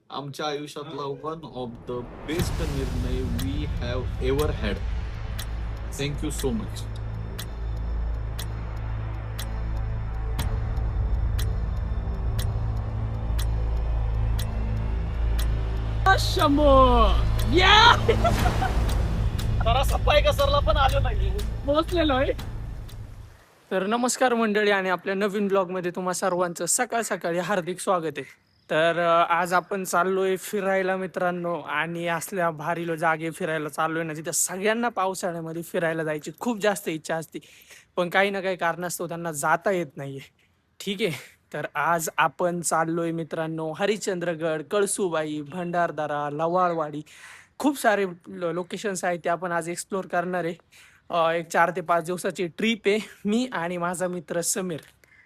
आमच्या आयुष्यातला one of the best निर्णय we have ever had. Thank you so much. जरा सफाई कसरला पण आलं नाही. पोहोचलेलो आहे. तर नमस्कार मंडळी आणि आपल्या नवीन ब्लॉग मध्ये तुम्हा सर्वांचं सकाळ सकाळी हार्दिक स्वागत आहे. तर आज आपण चाललोय फिरायला मित्रांनो, आणि असल्या भारी जागे फिरायला चाललोय ना, जिथे सगळ्यांना पावसाळ्यामध्ये फिरायला जायची खूप जास्त इच्छा असते, पण काही ना काही कारणास्तव त्यांना जाता येत नाहीये. ठीक आहे, तर आज आपण चाललोय मित्रांनो हरिश्चंद्रगड, कळसुबाई, भंडारदरा, लवाळवाडी, खूप सारे लोकेशन्स आहेत ते आपण आज एक्सप्लोर करणार आहे. एक 4 ते 5 दिवसाची ट्रिप आहे. मी आणि माझा मित्र समीर,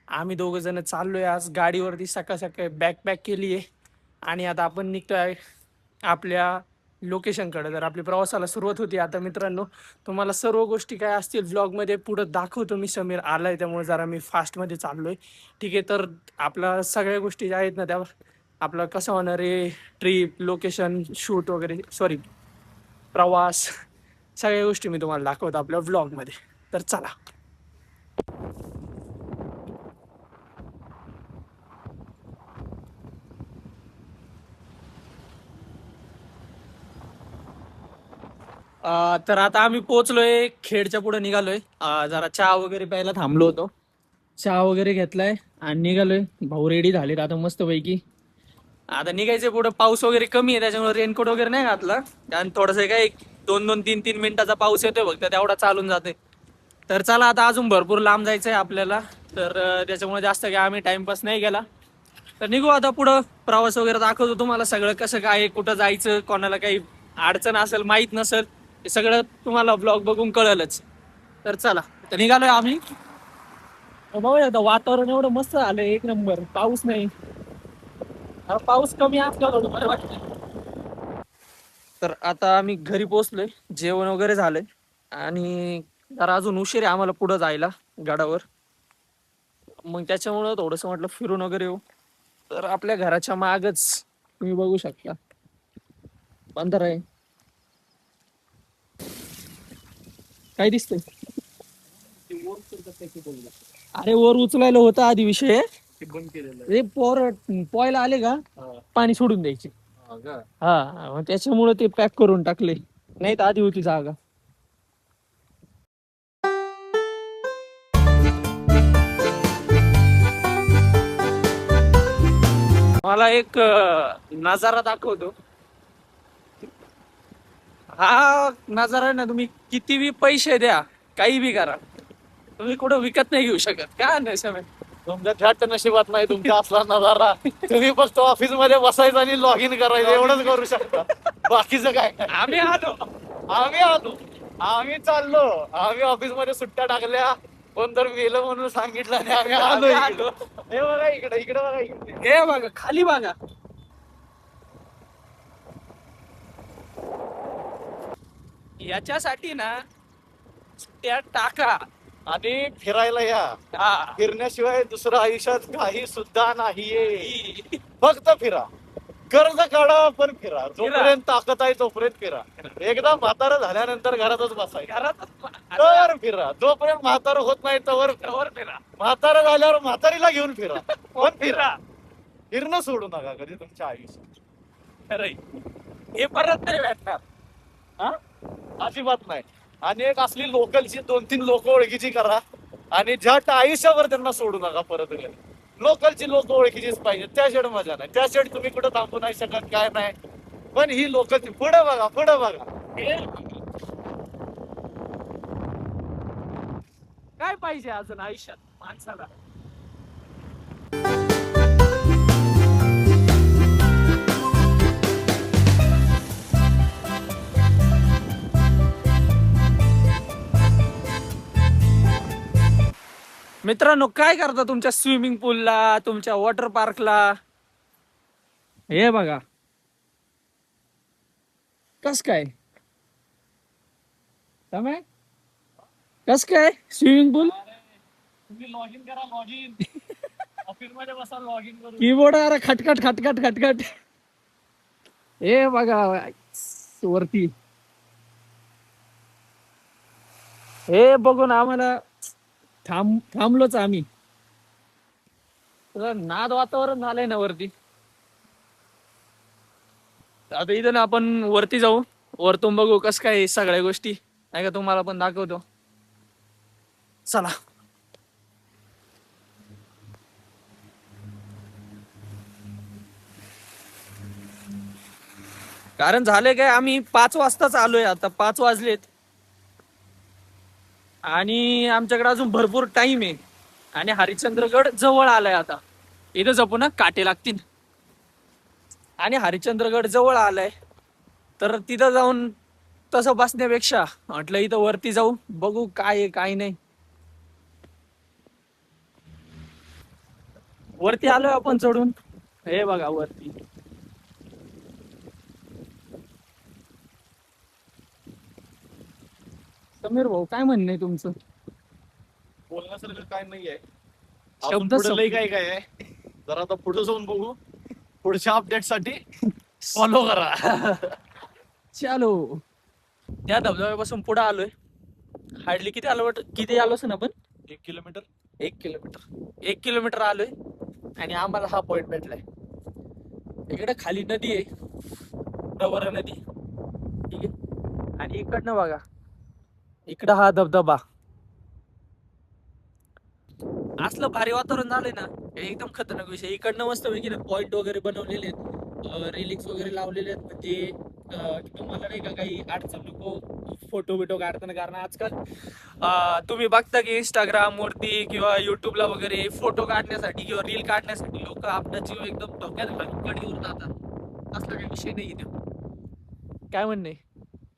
आम्ही दोघं जण चाललोय आज गाडीवरती. सकाळ सकाळी बॅकपॅक केली आहे आणि आता आपण निघतोय आपल्या लोकेशनकडे. तर आपली प्रवासाला सुरुवात होती आता मित्रांनो. तुम्हाला सर्व गोष्टी काय असतील व्लॉगमध्ये पुढं दाखवतो मी. समीर आलाय त्यामुळे जरा मी फास्टमध्ये चाललोय. ठीक आहे, तर आपल्या सगळ्या गोष्टी ज्या आहेत ना, त्या आपलं कसं होणार आहे, ट्रिप, लोकेशन, शूट वगैरे, सॉरी प्रवास, सगळ्या गोष्टी मी तुम्हाला दाखवतो आपल्या व्लॉगमध्ये. तर चला. तर आता आम्ही पोहोचलोय, खेडच्या पुढे निघालोय. जरा चहा वगैरे प्यायला थांबलो होतो. चहा वगैरे घेतलाय आणि निघालोय. भाऊ रेडी झालेत आता मस्त पैकी. आता निघायचं पुढे. पाऊस वगैरे कमी आहे त्याच्यामुळे रेनकोट वगैरे नाही घातला, आणि थोडंसं काय 2-2, 3-3 मिनिटाचा पाऊस येतोय फक्त, तेवढा चालून जाते. तर चला, आता अजून भरपूर लांब जायचंय आपल्याला, तर त्याच्यामुळे जास्त काय आम्ही टाइमपास नाही केला. तर निघू आता पुढं. प्रवास वगैरे दाखवतो तुम्हाला सगळं कसं काय, कुठं जायचं, कोणाला काही अडचण असेल, माहीत नसेल, हे सगळं तुम्हाला ब्लॉग बघून कळेलच. तर चला, तर निघालोय आम्ही. बघूया आता, वातावरण एवढं मस्त झालंय, एक नंबर. पाऊस नाही, पाऊस कमी असला थोडं बरं वाटतं. तर आता आम्ही घरी पोहोचलोय, जेवण वगैरे झालंय, आणि जरा अजून उशीर आहे आम्हाला पुढं जायला गडावर. मग त्याच्यामुळं थोडंसं म्हटलं फिरून वगैरे येऊ. तर आपल्या घराच्या मागच तुम्ही बघू शकता बंदर आहे. काय दिसतंय? अरे वर उचलायला होता आधी विषय. बंद केलेलं ते पोहायला आले का पाणी सोडून द्यायचे. हा, मग त्याच्यामुळे ते पॅक करून टाकले, नाही तर आधी होती जागा. मला एक नजारा दाखवतो. हा नजारा आहे ना, तुम्ही किती बी पैसे द्या, काही बी करा, तुम्ही कुठं विकत नाही घेऊ शकत. काय नाही समय. तुमच्या थ्याट नशिबात नाही तुमचा असला नजारा. तुम्ही फक्त ऑफिस मध्ये बसायचं आणि लॉग इन करायचं, एवढंच करू शकता. बाकीचं काय नाही. आम्ही आलो. आम्ही चाललो. आम्ही ऑफिस मध्ये सुट्ट्या टाकल्या, कोण तर गेलं म्हणून सांगितलं आणि आम्ही आलो इकडं. हे बघा इकडे, इकडे बघा इकडे. हे बघा, खाली बघा. याच्यासाठी ना त्या टाका आणि फिरायला या. हा. फिरण्याशिवाय दुसरं आयुष्यात काही सुद्धा नाहीये. फक्त फिरा, कर्ज काढा पण फिरा. जोपर्यंत ताकद आहे तोपर्यंत फिरा. एकदा म्हातारं झाल्यानंतर घरातच बसायचं. तर फिरा, जोपर्यंत म्हातारं होत नाही तोवर फिरा. म्हातारं झाल्यावर म्हातारीला घेऊन फिरा, पण फिरा. फिरणं सोडू नका कधी तुमच्या आयुष्यात. खरंय, हे परत नाही भेटणार. हा, अजिबात नाही. आणि एक असली लोकलची 2-3 लोक ओळखीची करा, आणि ज्या आयुष्यावर त्यांना सोडू नका परत. लोकलची लोक ओळखीचीच पाहिजे, त्या शेड मजा नाही. त्या शेड तुम्ही कुठं थांबू नाही शकत, काय नाही. पण ही लोकलची, पुढे बघा, पुढे बघा. काय पाहिजे अजून आयुष्यात माणसाला. मित्रांनो, काय करता तुमच्या स्विमिंग पूलला, तुमच्या वॉटर पार्कला? हे बघा कस काय, कस काय स्विमिंग पूल. तुम्ही लॉग इन करा, लॉग इन. ऑफिस मध्ये बसा, लॉग इन करू. कीबोर्ड अरे खटखट खटखट खटखट. हे बघा वरती, हे बघून आम्हाला थांबलोच आम्ही. नाद वातावरण झालंय ना वरती. आता इथं ना आपण वरती जाऊ, वरतून बघू कस काय सगळ्या गोष्टी नाही का, तुम्हाला पण दाखवतो. चला. कारण झाले काय, आम्ही 5 वाजताच आलोय, आता 5 वाजलेत आणि आमच्याकडे अजून भरपूर टाइम आहे आणि हरिश्चंद्रगड जवळ आलाय. आता इथं जपू ना काटे लागतील आणि हरिश्चंद्रगड जवळ आलाय, तर तिथं जाऊन तसं बसण्यापेक्षा म्हटलं इथं वरती जाऊ, बघू काय आहे काय नाही. वरती आलोय आपण चढून, हे बघा वरती. समीर भाऊ काय म्हणणं आहे तुमचं? बोलण्यासारखं काय नाहीये. शब्द पुढे लय काय काय आहे, जरा आता पुढे जाऊन बघू. पुढच्या अपडेट साठी फॉलो करा. चालो. त्या धबधब्यापासून पुढे आलोय, हार्डली किती आलोस ना आपण? 1 किलोमीटर. 1 किलोमीटर आलोय आणि आम्हाला हा पॉइंट भेटलाय. इकडे खाली नदी आहे, प्रवरा नदी, ठीक आहे. आणि इकडनं बघा, इकडं हा धबधबा. असलं भारी वातावरण झालंय ना, एकदम खतरनाक विषय. इकडनं मस्त वगैरे पॉइंट वगैरे बनवलेले आहेत, रेलिंग्स वगैरे लावलेले आहेत, म्हणजे की तुम्हाला नाही का काही अडचण नको फोटो बिटो काढताना. कारण आजकाल तुम्ही बघता की इंस्टाग्राम वरती किंवा युट्यूबला वगैरे फोटो काढण्यासाठी किंवा रील काढण्यासाठी लोक आपला जीव एकदम धोक्यात घालून कडीवर जातात. असला काही विषय नाही इथे. काय म्हणणे?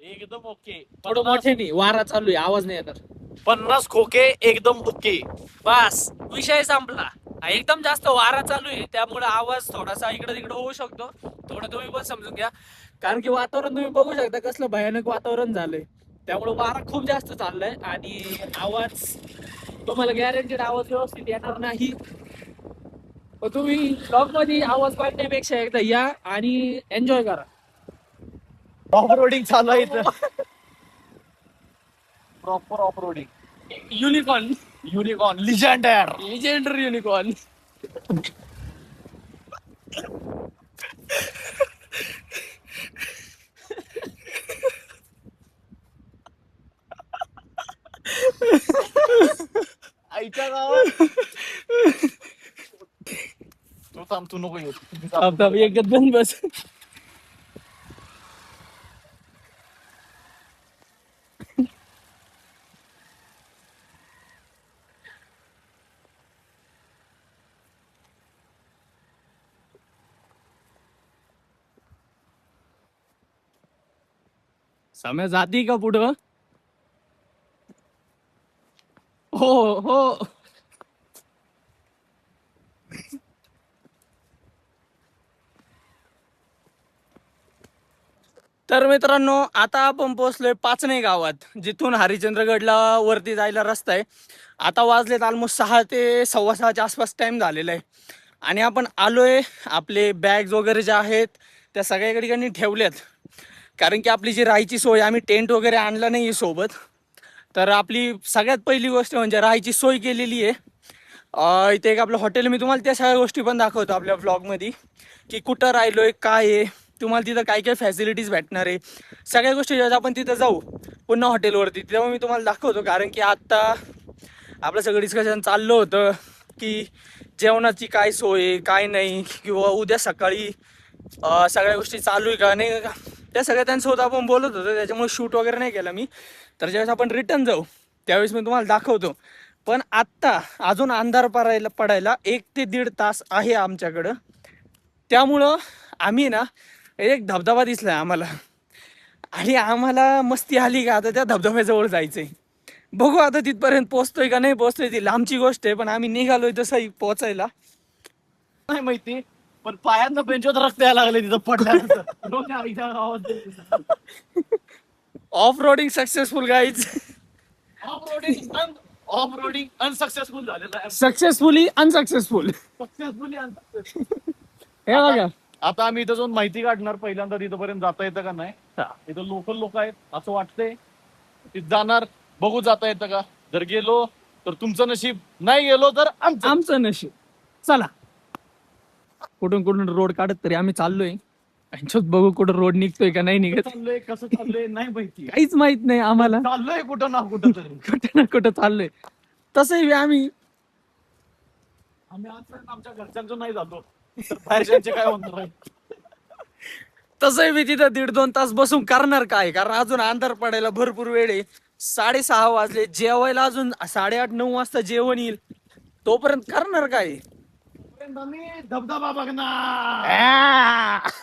एकदम ओके. थोडं मोठे नाही, वारा चालू आहे, आवाज नाही येणार. 50 खोके एकदम ओके. बस विषय संपला. एकदम जास्त वारा चालू आहे, त्यामुळे आवाज थोडासा इकडे तिकडे होऊ शकतो. थोडं तुम्ही पण समजून घ्या, कारण की वातावरण तुम्ही बघू शकता कसलं भयानक वातावरण झालंय. त्यामुळे वारा खूप जास्त चाललाय आणि आवाज तुम्हाला गॅरंटेड आवाज व्यवस्थित येणार नाही. पण तुम्ही ब्लॉग मध्ये आवाज काढण्यापेक्षा एकदा या आणि एन्जॉय करा. ऑफ रोडिंग चालू आहे इथं. Proper of roading. युनिकॉर्न लिजेंडर युनिकॉर्न. आईच्या गावात. तू थांब, तू नको येऊ. एकच बन बस. समय जाती का पुढं? हो हो. तर मित्रांनो, आता आपण पोहोचलोय पाचणे गावात, जिथून हरिश्चंद्रगडला वरती जायला रस्ता आहे. आता वाजलेत ऑलमोस्ट 6 ते 6:15च्या आसपास टाइम झालेला आहे आणि आपण आलोय. आपले बॅग्स वगैरे जे आहेत त्या सगळ्या ठिकाणी ठेवल्यात, कारण की आपली जी राहायची सोय, आम्ही टेंट वगैरे आणला नाही सोबत. तर आपली सगळ्यात पहिली गोष्ट म्हणजे राहायची सोय केलेली आहे. इथे एक आपलं हॉटेल, मी तुम्हाला त्या सगळ्या गोष्टी पण दाखवतो आपल्या व्लॉगमध्ये, की कुठं राहिलोय, काय आहे, तुम्हाला तिथं काय काय फॅसिलिटीज भेटणार आहे, सगळ्या गोष्टी जेव्हा आपण तिथं जाऊ पुन्हा हॉटेलवरती तेव्हा मी तुम्हाला दाखवतो. कारण की आत्ता आपलं सगळं डिस्कशन चाललं होतं की जेवणाची काय सोय काय नाही, किंवा उद्या सकाळी सगळ्या गोष्टी चालू आहे का नाही का, त्या सगळ्या त्यांच्यासोबत आपण बोलत होतो. त्याच्यामुळे शूट वगैरे नाही केला मी. तर ज्यावेळेस आपण रिटर्न जाऊ त्यावेळेस मी तुम्हाला दाखवतो. पण आत्ता अजून अंधार पडायला 1 ते 1.5 तास आहे आमच्याकडं. त्यामुळं आम्ही ना, एक धबधबा दिसलाय आम्हाला आणि आम्हाला मस्ती आली का आता त्या धबधब्याजवळ जायचंय. बघू आता तिथपर्यंत पोहोचतोय का नाही पोहोचतोय, ती लांबची गोष्ट आहे, पण आम्ही निघालोय तसं पोहोचायला. नाही माहिती, पण पायांना बेंचवर रक्त यायला लागले तिथं पडल्यानंतर. आईच्या गावात off roading successful guys. Off roading unsuccessful झालेला आहे. Successfully unsuccessful. Successfully unsuccessful. हे बघा, आता आम्ही इथं जाऊन माहिती काढणार पहिल्यांदा तिथपर्यंत जाता येतं का नाही. हा. इथं लोकल लोक आहेत असं वाटतंय. तिथं जाणार, बघू जाता येतं का. जर गेलो तर तुमचं नशीब, नाही गेलो तर आमचं. आमचं नशीब. चला कुठून कुठून रोड काढत तरी आम्ही चाललोय. यांच्यात बघू कुठं रोड निघतोय का नाही निघत, चाललंय कसं चाललंय नाही माहिती. काहीच माहित नाही आम्हाला. चाललंय कुठं ना कुठं तरी. कुठं ना कुठं चाललोय. तसंही आम्ही आजपर्यंत आमच्या घरच्यांचं नाही जातो, तर बाहेरच्यांचे काय होणार आहे. तसंही मी तिथं 1.5-2 तास बसून करणार काय, कारण अजून अंधार पडायला भरपूर वेळ आहे. 6:30 वाजले, जेवायला अजून 8:30-9 वाजता जेवण येईल. तोपर्यंत करणार काय. तोपर्यंत आम्ही धबधबा बघणार.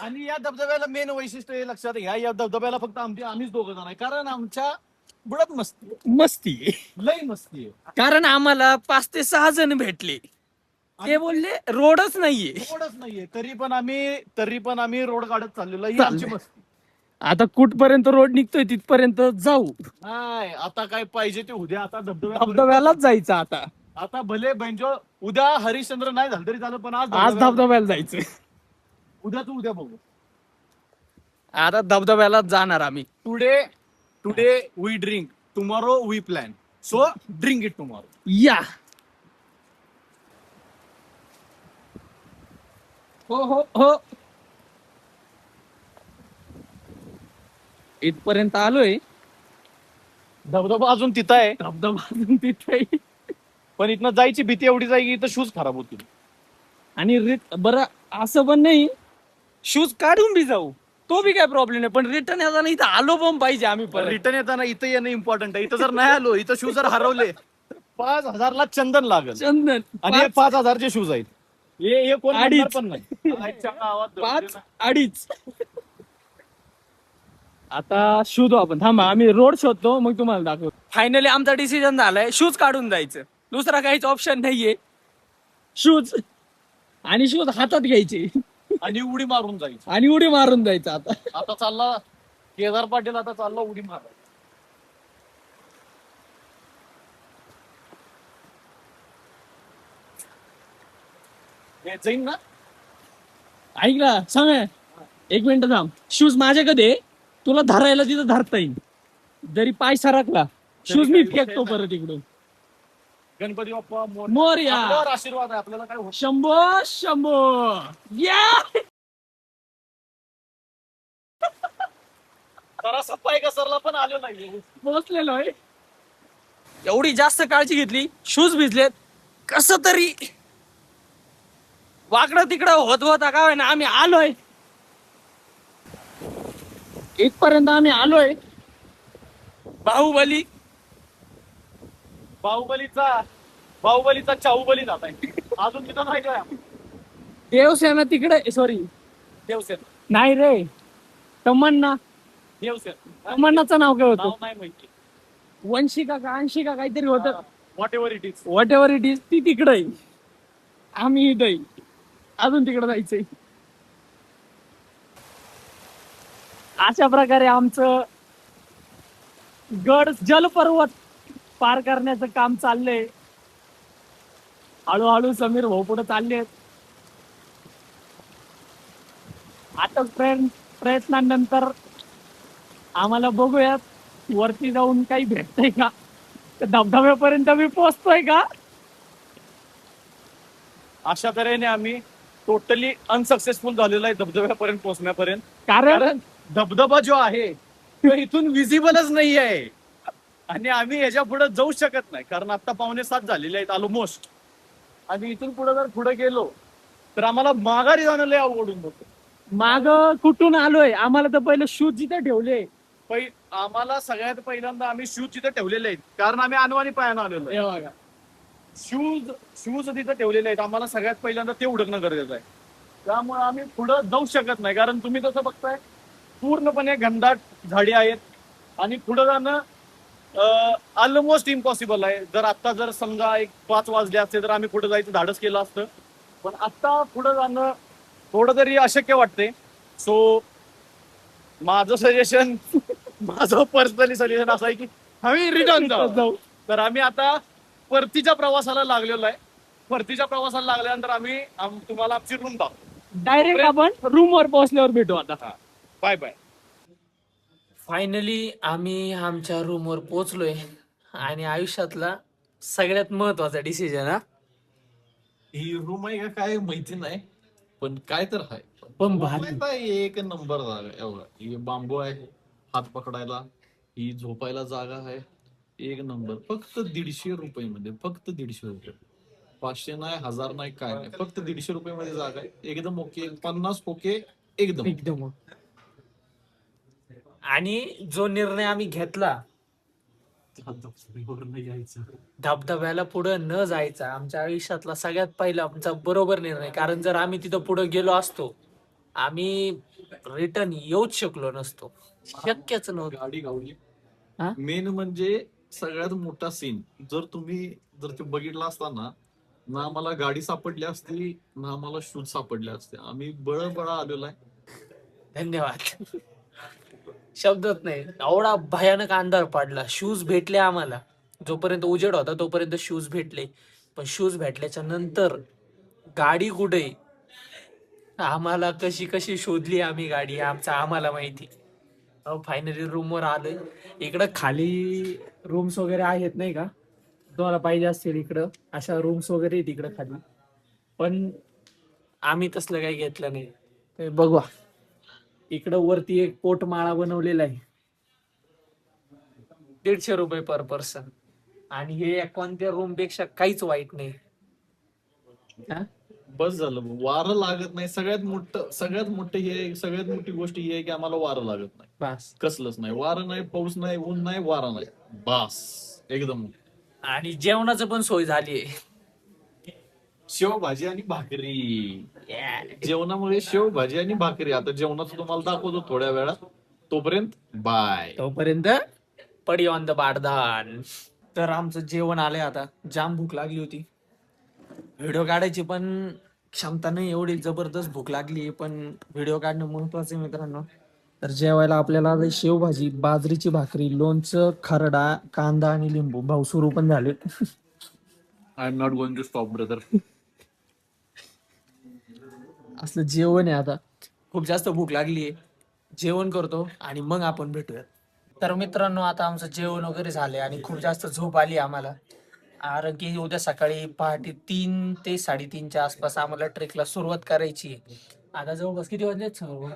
आणि या धबधब्याला मेन वैशिष्ट्य हे लक्षात घ्या, या धबधब्याला फक्त आम्हीच दोघं जण आहे, कारण आमच्या बुडात मस्ती लई मस्ती आहे. कारण आम्हाला 5 ते 6 जण भेटले. ते बोलले रोडच नाहीये. रोडच नाहीये, तरी पण आम्ही रोड काढत चाललेलो. ही चाललंय. आमची मस्ती. आता कुठपर्यंत रोड निघतोय तिथपर्यंत जाऊ. नाही आता काय पाहिजे ते उद्या. आता धबधब्यालाच जायचं आता. आता भले बँजो उद्या हरिश्चंद्र नाही झालं तरी झालं, पण आज धबधब्याला जायचं. उद्या बघू. आता धबधब्यालाच जाणार आम्ही. Today we drink, tomorrow we plan. So drink it tomorrow. Yeah. हो हो हो. इथपर्यंत आलोय. धबधबा अजून तिथं आहे, धबधबा अजून तिथे. पण इथनं जायची भीती एवढीच आहे की इथं शूज खराब होतील. आणि बरं असं पण नाही, शूज काढून बी जाऊ तो बी काय प्रॉब्लेम नाही, पण रिटर्न येताना इथं आलो पण पाहिजे आम्ही परत. रिटर्न येताना इथं येणं इम्पॉर्टंट आहे. इथं जर नाही आलो, इथं शूज जर हरवले 5,000 चंदन लागेल. चंदन. आणि हे 5,000चे शूज आहेत. हे कोण म्हणणार अडीच. पण नाही. आजच्या गावात 5-2.5. आता शोधू आपण, थांबा आम्ही रोड शोधतो मग तुम्हाला दाखवतो. फायनली आमचा डिसिजन झालाय, शूज काढून जायचं. दुसरा काहीच ऑप्शन नाहीये. शूज आणि शूज हातात घ्यायचे आणि उडी मारून जायची. आणि उडी मारून जायचं. आता चालला केदार पाटील, आता चालला उडी मार. जाईन ना. ऐक ना सांग, 1 मिनिट थांब. शूज माझ्याकडे, तुला धरायला तिथं धरता येईल. जरी पाय सरकला शूज मी फेकतो परत इकडून. गणपती बाप्पा मोरया. आपल्यावर आशीर्वाद आहे, आपल्याला काय होत. शंभो शंभो. या. जरासा पाय घसरला पण आलो नाही. पोहोचलेलो आहे. एवढी जास्त काळजी घेतली, शूज भिजलेत. कस तरी वाकडं तिकडं होत होता का ना आम्ही आलोय. इथपर्यंत आम्ही आलोय. बाहुबलीचा चाहुबली जात आहे. अजून तिथं नाही काय. देवसेना तिकडे, सॉरी देवसेना नाही रे, तमन्ना. तमन्नाचं नाव काय नाव होतं, नाही माहिती. वंशिका का अंशिका काहीतरी होतं. What ever it is. What ever it is. ती तिकडे आहे, आम्ही इथे. अजून तिकडे जायचंय. अशा प्रकारे आमचं गड जलपर्वत पार करण्याचं काम चाललंय. हळूहळू समीर भाऊ पुढे चालले. आता प्रयत्नानंतर आम्हाला बघूयात वरती जाऊन काही भेटतंय का, धबधब्यापर्यंत मी पोहोचतोय का. अशा तऱ्हेने आम्ही टोटली अनसक्सेसफुल झालेलो आहे धबधब्यापर्यंत पोहोचण्यापर्यंत. कारण धबधबा जो आहे तो इथून विजिबलच नाही आहे. आणि आम्ही ह्याच्या पुढे जाऊ शकत नाही, कारण आता 6:45 झालेले आहेत ऑलमोस्ट. आणि इथून पुढे जर पुढे गेलो तर आम्हाला माघारी जाणं लय अवघडून होतं. माग कुठून आलोय, आम्हाला तर पहिले शूज जिथे ठेवले. आम्हाला सगळ्यात पहिल्यांदा आम्ही शूज तिथे ठेवलेले आहेत, कारण आम्ही अनवाणी पायानं आलेलो आहे. शूज तिथे ठेवलेले आहेत. आम्हाला सगळ्यात पहिल्यांदा ते उडकणं गरजेचं आहे. त्यामुळे आम्ही पुढे जाऊ शकत नाही, कारण तुम्ही तसं बघताय पूर्णपणे घनदाट झाडी आहेत. आणि पुढे जाणं ऑलमोस्ट इम्पॉसिबल आहे. जर समजा 5 वाजले असते तर आम्ही पुढे जायचं धाडस केलं असतं, पण आता पुढे जाणं थोडं तरी अशक्य वाटते. सो माझं पर्सनली सजेशन असं आहे की आम्ही रिटर्न जाऊ. तर आम्ही आता परतीच्या प्रवासाला लागलेलो आहे. परतीच्या प्रवासाला लागल्यानंतर आम्ही तुम्हाला आमची रूम दाखवू. डायरेक्ट आपण रूम वर पोहोचल्यावर भेटू आता. Bye bye. फायनली आम्ही आमच्या रूमवर पोहोचलोय आणि आयुष्यातला सगळ्यात महत्वाचा डिसिजन हा. ही रूम आहे का काय माहिती नाही, पण काय तर आहे. पण भारी. room आहे, एक नंबर जागा आहे. एवढा ही बांबू आहे हात पकडायला, ही झोपायला जागा आहे एक नंबर. फक्त 150 रुपये मध्ये, फक्त 150 रुपये. 500 नाही, 1000 नाही, काय नाही, फक्त 150 रुपये मध्ये जागा आहे. एकदम ओके, 50 ओके एकदम. एकदम. आणि जो निर्णय आम्ही घेतला धबधब्याला पुढे न जायचा, आमच्या आयुष्यातला सगळ्यात पहिला आमचा बरोबर निर्णय. कारण जर आम्ही तिथं पुढे गेलो असतो, आम्ही रिटर्न येऊच शकलो नसतो. शक्यच नव्हतं. गाडी गावली. हा? मेन म्हणजे सगळ्यात मोठा सीन, जर ते बघितला असता ना आम्हाला गाडी सापडली असती ना आम्हाला शूज सापडले असते. आम्ही बळबळा आलेलो आहे. धन्यवाद. शब्दच नाही, एवढा भयानक अंधार पडला. शूज भेटले आम्हाला, जोपर्यंत उजेड होता तोपर्यंत शूज भेटले. पण शूज भेटल्याच्या नंतर गाडी कुठे, आम्हाला कशी कशी शोधली आम्ही गाडी, आमचा आम्हाला माहिती. फायनली रूमवर आलोय. इकडं खाली रूम्स वगैरे आहेत नाही का, तुम्हाला पाहिजे असतील इकडं अशा रूम्स वगैरे आहेत इकडं खाली. पण आम्ही तसलं काही घेतलं नाही. ते बघवा, इकडं वरती एक पोटमाळा बनवलेला आहे, 150 रुपये पर पर्सन. आणि हे कोणत्या रूम पेक्षा काहीच वाईट नाही. हा? बस झालं, वारं लागत नाही. सगळ्यात मोठं हे, सगळ्यात मोठी गोष्ट ही आहे की आम्हाला वारं लागत नाही. बस. कसलंच नाही, वारं नाही, पाऊस नाही, ऊन नाही, वारा नाही, बास एकदम. आणि जेवणाचं पण सोय झाली शेवभाजी आणि भाकरी. जेवणामुळे शेवभाजी आणि भाकरी. आता जेवणाचं तुम्हाला दाखवतो थोड्या वेळात, तोपर्यंत बाय. तोपर्यंत पडी ऑन द बारदान. तर आमचं जेवण आलंय आता. जाम भूक लागली होती, व्हिडिओ काढायची पण क्षमता नाही, एवढी जबरदस्त भूक लागली. पण व्हिडिओ काढणं महत्वाचं आहे मित्रांनो. तर जेवायला आपल्याला आलंय शेवभाजी, बाजरीची भाकरी, लोणचं, खरडा, कांदा आणि लिंबू. भाऊ सुरू पण झाले. I am not going to stop brother. असलं जेवण आहे आता. खूप जास्त भूक लागली आहे, जेवण करतो आणि मग आपण भेटूयात. तर मित्रांनो, आता आमचं जेवण वगैरे झाले आणि खूप जास्त झोप आली आम्हाला. कारण की उद्या सकाळी पहाटे 3 ते 3:30च्या आसपास आम्हाला ट्रेकला सुरुवात करायची आहे. आता जवळपास किती वाजलेत सर्व?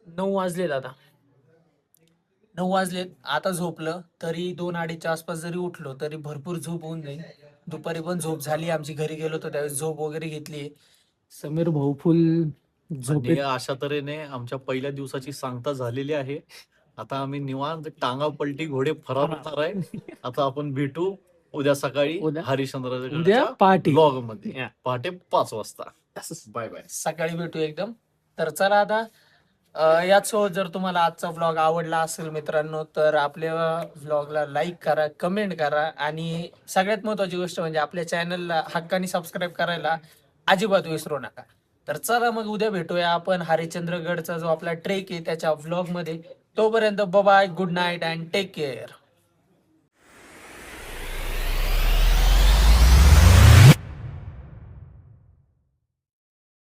9 वाजलेत आता. 9 वाजलेत. आता झोपलं तरी 2-2:30च्या आसपास जरी उठलो तरी भरपूर झोप होऊन जाईल. दुपारी पण झोप झाली आमची, घरी गेलो तर त्यावेळेस झोप वगैरे घेतली. समीर भाऊ फुल झोपेत. अशा तऱ्हेने आमच्या पहिल्या दिवसाची सांगता झालेली आहे. आता आम्ही निवांत टांगा पलटी घोडे फरार होणार आहे. आता आपण भेटू उद्या सकाळी उद्या हरिश्चंद्राच्या पहाटे. ब्लॉग मध्ये या. पहाटे 5 वाजता. Bye bye. सकाळी भेटू एकदम. तर चला आता याचसोबत जर तुम्हाला आजचा व्लॉग आवडला असेल मित्रांनो, तर आपल्या व्लॉगला लाईक करा, कमेंट करा आणि सगळ्यात महत्वाची गोष्ट म्हणजे आपल्या चॅनलला हक्काने सबस्क्राईब करायला अजिबात विसरू नका. तर चला मग उद्या भेटूया आपण हरिश्चंद्रगडचा जो आपला ट्रेक आहे त्याच्या व्लॉग मध्ये. तोपर्यंत bye, good night and take care.